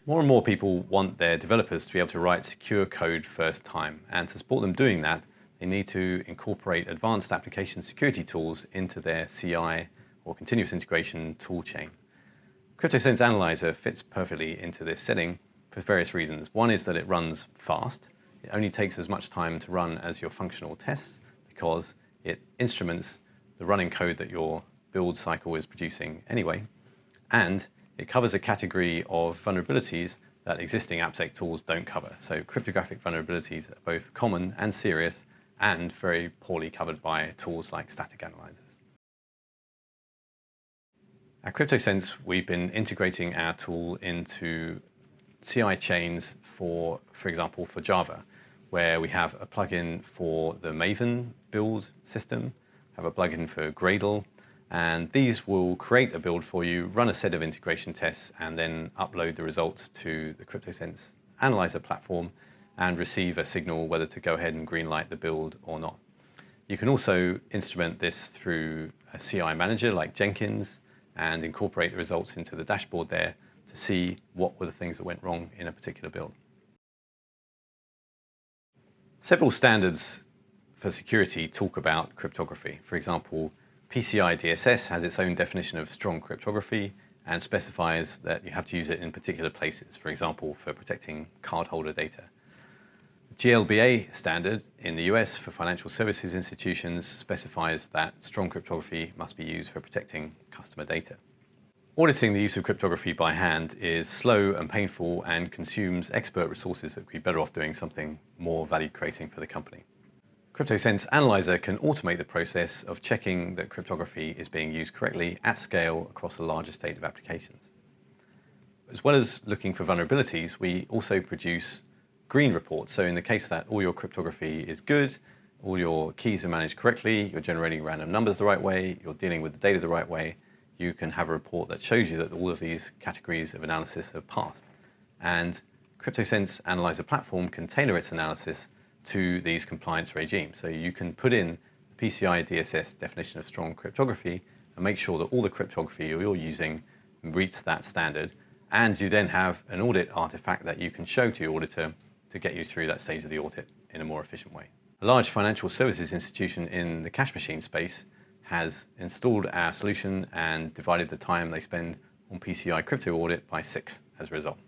More and more people want their developers to be able to write secure code first time, and to support them doing that, they need to incorporate advanced application security tools into their CI or continuous integration toolchain. CryptoSense Analyzer fits perfectly into this setting for various reasons. One is that it runs fast. It only takes as much time to run as your functional tests because it instruments the running code that your build cycle is producing anyway. And it covers a category of vulnerabilities that existing AppSec tools don't cover. So cryptographic vulnerabilities are both common and serious and very poorly covered by tools like static analyzers. At CryptoSense, we've been integrating our tool into CI chains for example, for Java, where we have a plugin for the Maven build system, have a plugin for Gradle, and these will create a build for you, run a set of integration tests, and then upload the results to the CryptoSense Analyzer platform and receive a signal whether to go ahead and greenlight the build or not. You can also instrument this through a CI manager like Jenkins and incorporate the results into the dashboard there to see what were the things that went wrong in a particular build. Several standards for security talk about cryptography. For example, PCI-DSS has its own definition of strong cryptography and specifies that you have to use it in particular places, for example, for protecting cardholder data. GLBA standard in the US for financial services institutions specifies that strong cryptography must be used for protecting customer data. Auditing the use of cryptography by hand is slow and painful and consumes expert resources that could be better off doing something more value-creating for the company. CryptoSense Analyzer can automate the process of checking that cryptography is being used correctly at scale across a large estate of applications. As well as looking for vulnerabilities, we also produce green reports. So in the case that all your cryptography is good, all your keys are managed correctly, you're generating random numbers the right way, you're dealing with the data the right way, you can have a report that shows you that all of these categories of analysis have passed. And CryptoSense Analyzer platform can tailor its analysis to these compliance regimes. So you can put in the PCI-DSS definition of strong cryptography and make sure that all the cryptography you're using meets that standard. And you then have an audit artifact that you can show to your auditor to get you through that stage of the audit in a more efficient way. A large financial services institution in the cash machine space has installed our solution and divided the time they spend on PCI crypto audit by 6 as a result.